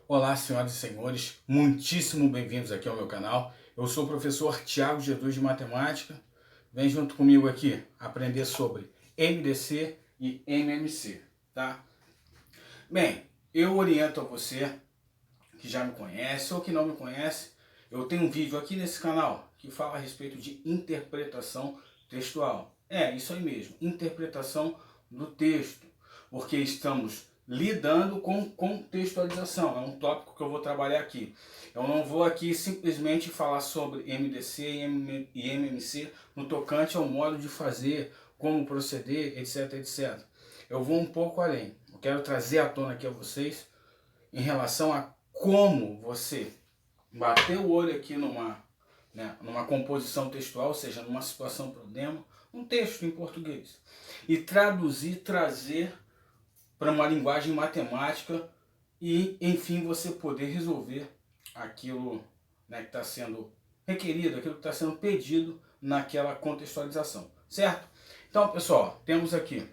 Olá, senhoras e senhores, muitíssimo bem-vindos aqui ao meu canal. Eu sou o professor Thiago Jesus de Matemática. Vem junto comigo aqui aprender sobre MDC e MMC, tá? Bem, eu oriento a você que já me conhece ou que não me conhece. Eu tenho um vídeo aqui nesse canal que fala a respeito de interpretação textual. É, isso aí mesmo, interpretação do texto, porque estamos lidando com contextualização. É um tópico que eu vou trabalhar aqui. Eu não vou aqui simplesmente falar sobre MDC e MMC no tocante ao modo de fazer, como proceder, etc, etc. Eu vou um pouco além. Eu quero trazer à tona aqui a vocês em relação a como você bater o olho aqui numa composição textual, ou seja, numa situação problema, um texto em português, e traduzir, trazer para uma linguagem matemática e, enfim, você poder resolver aquilo, né, que está sendo requerido, aquilo que está sendo pedido naquela contextualização, certo? Então, pessoal, temos aqui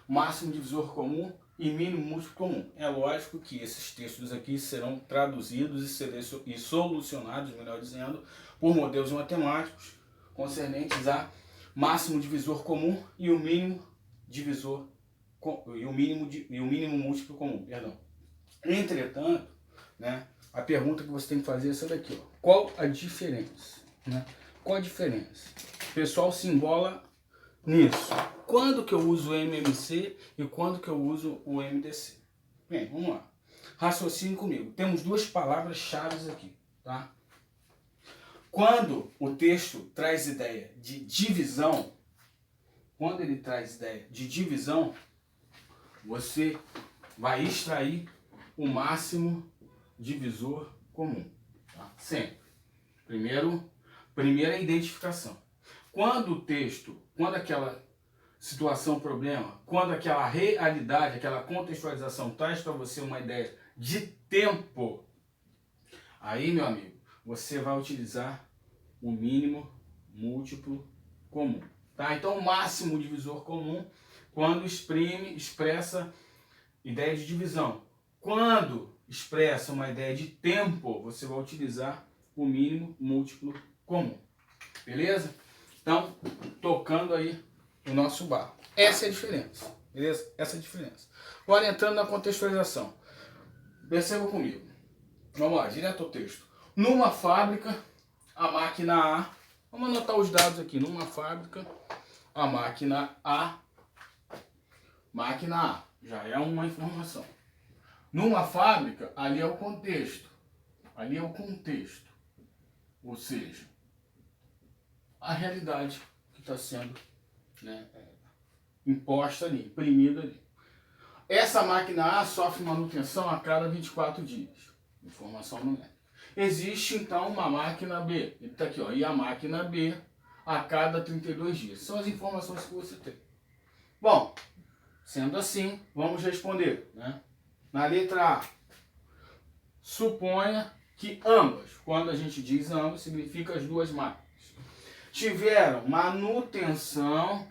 máximo divisor comum e mínimo múltiplo comum. É lógico que esses textos aqui serão traduzidos e solucionados, melhor dizendo, por modelos matemáticos concernentes a máximo divisor comum e o mínimo divisor e o mínimo múltiplo comum, perdão. Entretanto, né, a pergunta que você tem que fazer é essa daqui, ó. Qual a diferença, né? Qual a diferença? O pessoal se embola nisso. Quando que eu uso o MMC e quando que eu uso o MDC? Bem, vamos lá. Raciocine comigo. Temos duas palavras-chave aqui, tá? Quando o texto traz ideia de divisão, você vai extrair o máximo divisor comum, tá? Sempre. Primeira identificação. Quando aquela situação, problema, quando aquela realidade, aquela contextualização traz para você uma ideia de tempo, aí, meu amigo, você vai utilizar o mínimo múltiplo comum, tá? Então, o máximo divisor comum quando expressa ideia de divisão. Quando expressa uma ideia de tempo, você vai utilizar o mínimo múltiplo comum. Beleza? Então, tocando aí o nosso barco. Essa é a diferença. Beleza? Essa é a diferença. Agora, entrando na contextualização. Perceba comigo. Vamos lá, direto ao texto. Numa fábrica, a máquina A... Vamos anotar os dados aqui. Numa fábrica, a máquina A... Máquina A. Já é uma informação. Numa fábrica, ali é o contexto. Ali é o contexto. Ou seja, a realidade que está sendo, né, imposta ali, imprimida ali. Essa máquina A sofre manutenção a cada 24 dias. Informação numérica. Existe então uma máquina B. Ele está aqui, ó. E a máquina B a cada 32 dias. São as informações que você tem. Bom, sendo assim, vamos responder, né? Na letra A, suponha que ambas, quando a gente diz ambas, significa as duas máquinas, tiveram manutenção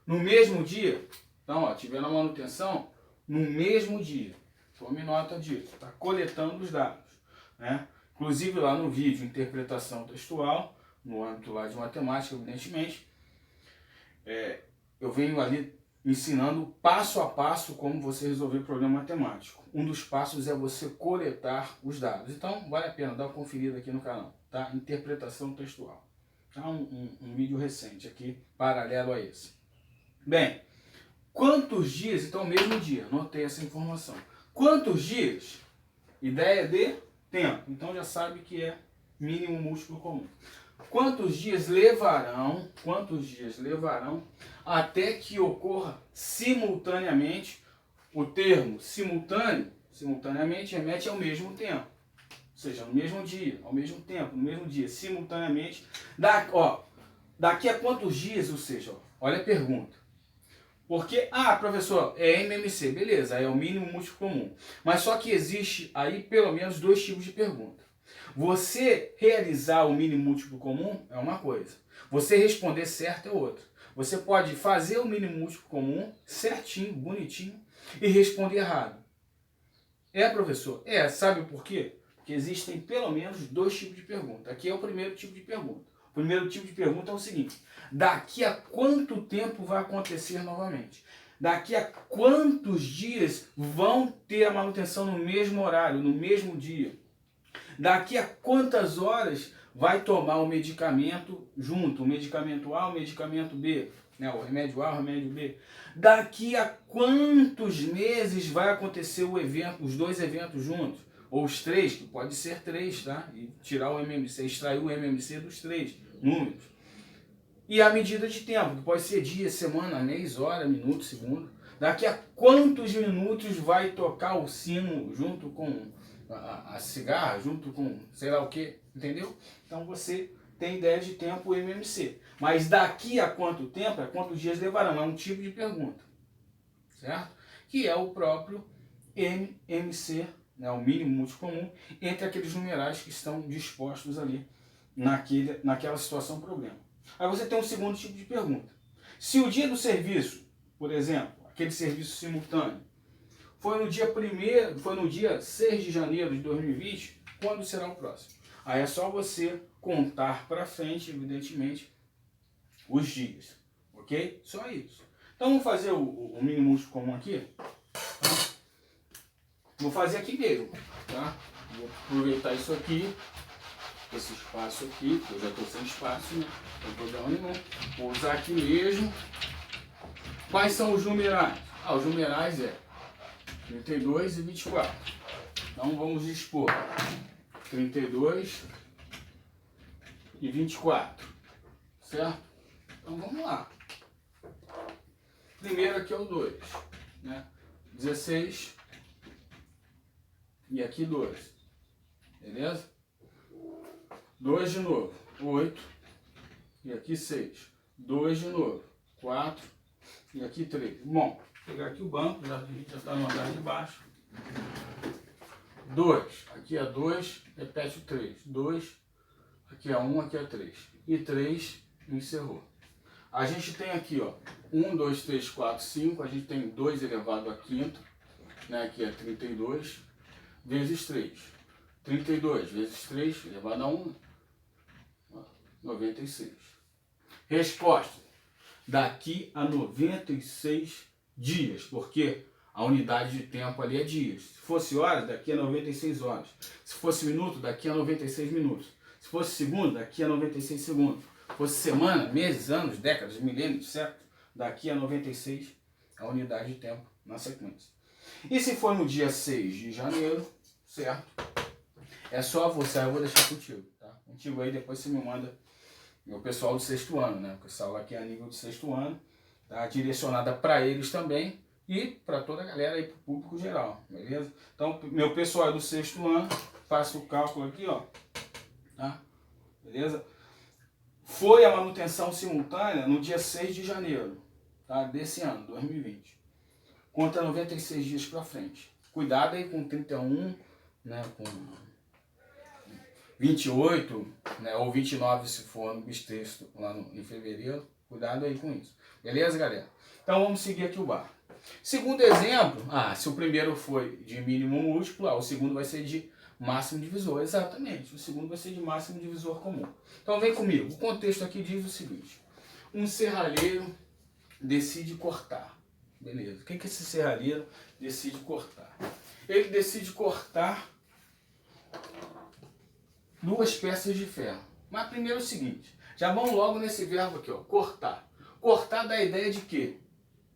no mesmo dia. Então, ó, tiveram manutenção no mesmo dia. Tome nota disso. Está coletando os dados, né? Inclusive lá no vídeo interpretação textual, no âmbito lá de matemática, evidentemente, eu venho ali ensinando passo a passo como você resolver problema matemático. Um dos passos é você coletar os dados. Então, vale a pena dar uma conferida aqui no canal, tá? Interpretação textual. Tá? Um vídeo recente aqui, paralelo a esse. Bem, quantos dias? Então, mesmo dia, anotei essa informação. Quantos dias? Ideia de tempo. Então, já sabe que é mínimo múltiplo comum. Quantos dias levarão até que ocorra simultaneamente? O termo simultaneamente remete ao mesmo tempo. Ou seja, no mesmo dia, ao mesmo tempo, no mesmo dia, simultaneamente. Daqui a quantos dias, ou seja, ó, olha a pergunta. Porque, professor, é MMC, beleza, é o mínimo múltiplo comum. Mas só que existe aí pelo menos dois tipos de pergunta. Você realizar o mínimo múltiplo comum é uma coisa. Você responder certo é outra. Você pode fazer o mínimo múltiplo comum certinho, bonitinho, e responder errado. É, professor? É, sabe por quê? Porque existem pelo menos 2 tipos de pergunta. Aqui é o primeiro tipo de pergunta. O primeiro tipo de pergunta é o seguinte: daqui a quanto tempo vai acontecer novamente? Daqui a quantos dias vão ter a manutenção no mesmo horário, no mesmo dia? Daqui a quantas horas vai tomar o medicamento junto? O medicamento A, o medicamento B, né? O remédio A, o remédio B. Daqui a quantos meses vai acontecer o evento, os 2 eventos juntos? Ou os 3, que pode ser 3, tá? E tirar o MMC, extrair o MMC dos 3 números. E a medida de tempo, que pode ser dia, semana, mês, hora, minuto, segundo. Daqui a quantos minutos vai tocar o sino junto com a cigarra, junto com sei lá o que, entendeu? Então você tem ideia de tempo o MMC. Mas daqui a quanto tempo, é quantos dias levarão? É um tipo de pergunta, certo? Que é o próprio MMC, né, o mínimo múltiplo comum, entre aqueles numerais que estão dispostos ali naquela situação problema. Aí você tem um segundo tipo de pergunta. Se o dia do serviço, por exemplo, aquele serviço simultâneo, foi no dia 6 de janeiro de 2020, quando será o próximo? Aí é só você contar para frente, evidentemente, os dias, ok? Só isso. Então vamos fazer o mínimo múltiplo comum aqui. Tá? Vou fazer aqui mesmo, tá? Vou aproveitar isso aqui, esse espaço aqui, porque eu já estou sem espaço, né? Não tem problema nenhum. Vou usar aqui mesmo. Quais são os numerais? Os numerais é 32 e 24. Então vamos dispor 32 e 24, certo? Então vamos lá. Primeiro aqui é o 2, né? 16 e aqui 2, beleza? 2 de novo, 8 e aqui 6. 2 de novo, 4 e aqui 3. Bom, vou pegar aqui o banco, a gente já está no andar de baixo. 2, aqui é 2, repete o 3. 2, aqui é 1, aqui é 3. E 3, encerrou. A gente tem aqui, ó, 1, 2, 3, 4, 5. A gente tem 2 elevado a quinta, né? Aqui é 32, vezes 3. 32 vezes 3 elevado a 1, 96. Resposta: daqui a 96 dias, porque a unidade de tempo ali é dias. Se fosse horas, daqui a 96 horas. Se fosse minuto, daqui a 96 minutos. Se fosse segundo, daqui a 96 segundos. Se fosse semana, meses, anos, décadas, milênios, certo? Daqui a 96 a unidade de tempo na sequência. E se for no dia 6 de janeiro, certo? É só você, eu vou deixar contigo, tá? Contigo aí, depois você me manda o pessoal do 6º ano, né? Porque essa aula aqui é a nível de 6º ano, tá? Direcionada para eles também e para toda a galera aí, para o público geral, beleza? Então, meu pessoal é do 6º ano, faço o cálculo aqui, ó, tá? Beleza? Foi a manutenção simultânea no dia 6 de janeiro, tá? Desse ano, 2020. Conta 96 dias para frente. Cuidado aí com 31, né? Com 28, né, ou 29 se for no bissexto lá em fevereiro. Cuidado aí com isso. Beleza, galera? Então vamos seguir aqui o bar. Segundo exemplo, se o primeiro foi de mínimo múltiplo, o segundo vai ser de máximo divisor. Exatamente, o segundo vai ser de máximo divisor comum. Então vem comigo. O contexto aqui diz o seguinte: um serralheiro decide cortar. Beleza. O que esse serralheiro decide cortar? Ele decide cortar 2 peças de ferro. Mas primeiro é o seguinte, já vamos logo nesse verbo aqui, ó, cortar. Cortar dá a ideia de quê?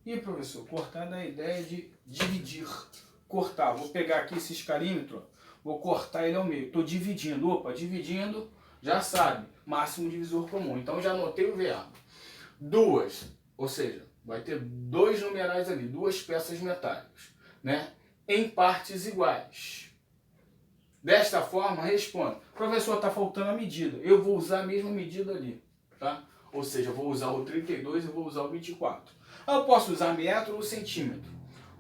Ih, professor, cortar dá a ideia de dividir. Cortar, vou pegar aqui esse escalímetro, vou cortar ele ao meio. Estou dividindo, opa, dividindo, já sabe, máximo divisor comum. Então já anotei o verbo. 2, ou seja, vai ter 2 numerais ali, 2 peças metálicas, né? Em partes iguais. Desta forma, responde: professor, está faltando a medida. Eu vou usar a mesma medida ali, tá? Ou seja, eu vou usar o 32 e vou usar o 24. Eu posso usar metro ou centímetro.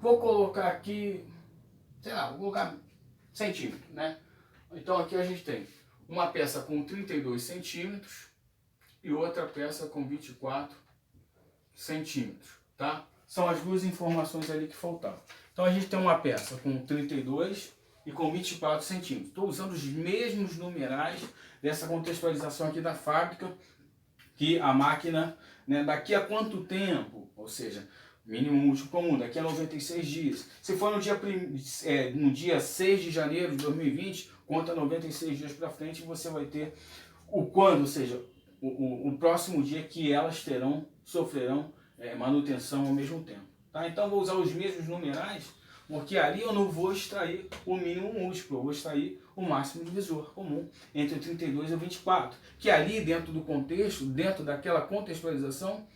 Vou colocar aqui, sei lá, vou colocar centímetro, né? Então aqui a gente tem uma peça com 32 centímetros e outra peça com 24 centímetros, tá? São as 2 informações ali que faltavam. Então a gente tem uma peça com 32 e com 24 centímetros. Estou usando os mesmos numerais dessa contextualização aqui da fábrica, que a máquina, né, daqui a quanto tempo, ou seja, mínimo múltiplo comum, daqui a 96 dias. Se for no dia 6 de janeiro de 2020, conta 96 dias para frente e você vai ter o quando, ou seja, o próximo dia que elas sofrerão manutenção ao mesmo tempo. Tá? Então vou usar os mesmos numerais, porque ali eu não vou extrair o mínimo múltiplo, eu vou extrair o máximo divisor comum entre 32 e 24, que ali dentro do contexto, dentro daquela contextualização,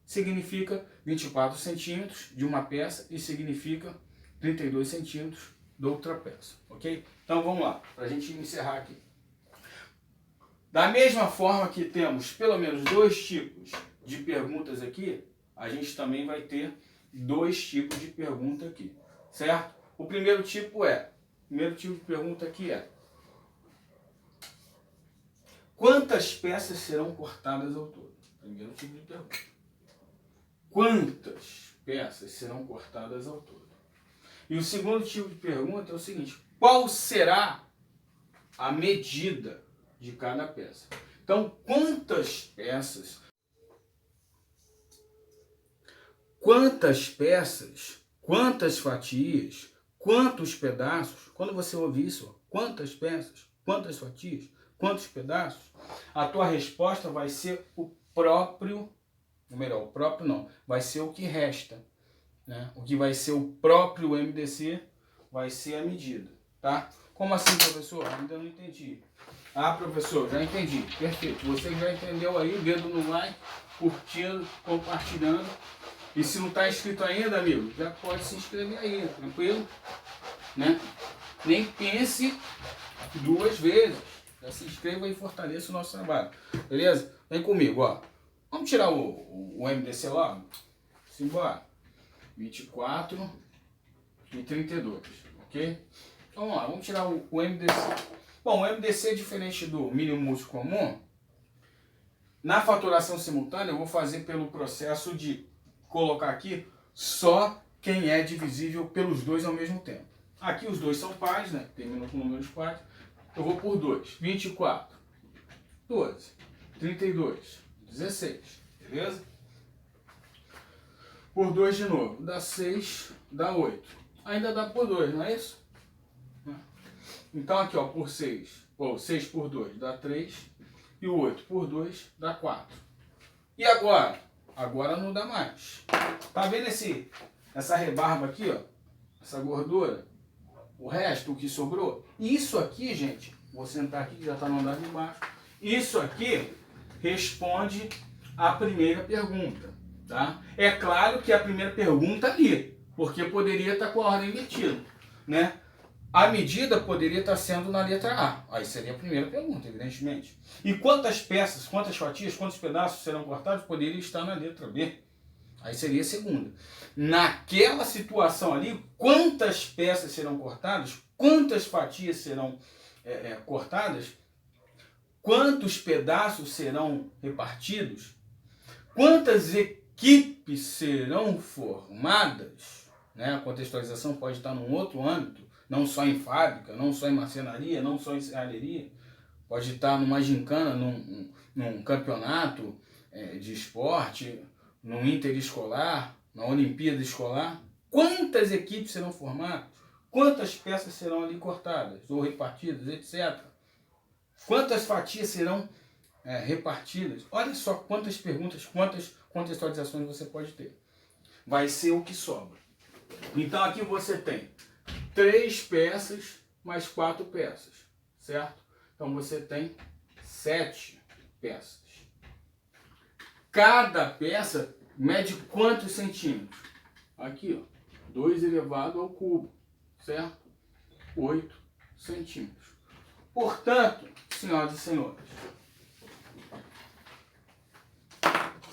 significa 24 centímetros de uma peça e significa 32 centímetros de outra peça, ok? Então vamos lá, para a gente encerrar aqui. Da mesma forma que temos pelo menos dois tipos de perguntas aqui, a gente também vai ter dois tipos de pergunta aqui, certo? O primeiro tipo de pergunta aqui é: quantas peças serão cortadas ao todo? Primeiro tipo de pergunta. Quantas peças serão cortadas ao todo? E o segundo tipo de pergunta é o seguinte: qual será a medida de cada peça? Então, quantas peças, quantas fatias, quantos pedaços? Quando você ouve isso, quantas peças, quantas fatias, quantos pedaços, a tua resposta vai ser o próprio, ou melhor, o próprio não, vai ser o que resta, né? O que vai ser o próprio MDC vai ser a medida, tá? Como assim, professor? Ainda não entendi. Ah, professor, já entendi. Perfeito. Você já entendeu aí, dedo no like, curtindo, compartilhando. E se não está inscrito ainda, amigo, já pode se inscrever aí, tranquilo? Né? Nem pense duas vezes. Já se inscreva e fortaleça o nosso trabalho. Beleza? Vem comigo, ó. Vamos tirar o MDC logo? Simbora. 24 e 32, ok? Então vamos lá, vamos tirar o MDC. Bom, o MDC é diferente do mínimo múltiplo comum. Na faturação simultânea eu vou fazer pelo processo de colocar aqui só quem é divisível pelos dois ao mesmo tempo. Aqui os dois são pares, né? Terminam com números pares. Eu vou por 2. 24, 12, 32, 16. Beleza? Por 2 de novo. Dá 6, dá 8. Ainda dá por 2, não é isso? Então aqui, ó, por 6. Ou 6 por 2 dá 3. E o 8 por 2 dá 4. E agora? Agora não dá mais. Tá vendo essa rebarba aqui, ó? Essa gordura? O resto, o que sobrou? Isso aqui, gente, vou sentar aqui que já está no andar de baixo. Isso aqui responde à primeira pergunta, tá? É claro que a primeira pergunta ali, porque poderia estar com a ordem invertida, né? A medida poderia estar sendo na letra A. Aí seria a primeira pergunta, evidentemente. E quantas peças, quantas fatias, quantos pedaços serão cortados poderia estar na letra B. Aí seria a segunda. Naquela situação ali, quantas peças serão cortadas, quantas fatias serão cortadas, quantos pedaços serão repartidos, quantas equipes serão formadas, né? A contextualização pode estar num outro âmbito, não só em fábrica, não só em marcenaria, não só em serralheria, pode estar numa gincana, num campeonato de esporte, no interescolar, na Olimpíada escolar. Quantas equipes serão formadas? Quantas peças serão ali cortadas ou repartidas, etc. Quantas fatias serão repartidas? Olha só quantas perguntas, quantas contextualizações você pode ter. Vai ser o que sobra. Então aqui você tem 3 peças mais 4 peças, certo? Então você tem 7 peças. Cada peça mede quantos centímetros? Aqui, ó, 2 elevado ao cubo, certo? 8 centímetros. Portanto, senhoras e senhores,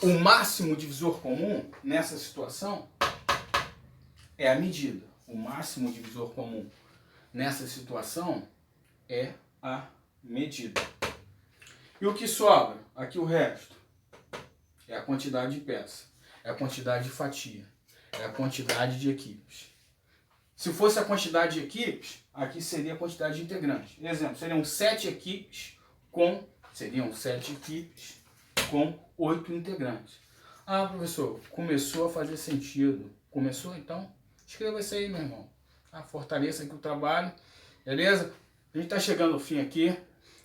o máximo divisor comum nessa situação é a medida. O máximo divisor comum nessa situação é a medida. E o que sobra? Aqui o resto. É a quantidade de peça, é a quantidade de fatia, é a quantidade de equipes. Se fosse a quantidade de equipes, aqui seria a quantidade de integrantes. Exemplo, seriam 7 equipes com 8 integrantes. Ah, professor, começou a fazer sentido. Começou? Então, escreva isso aí, meu irmão. Fortaleça aqui o trabalho, beleza? A gente está chegando ao fim aqui.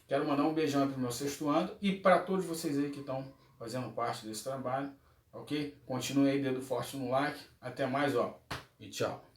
Quero mandar um beijão para o meu sexto ano e para todos vocês aí que estão fazendo parte desse trabalho, ok? Continue aí, dedo forte no like. Até mais, ó. E tchau.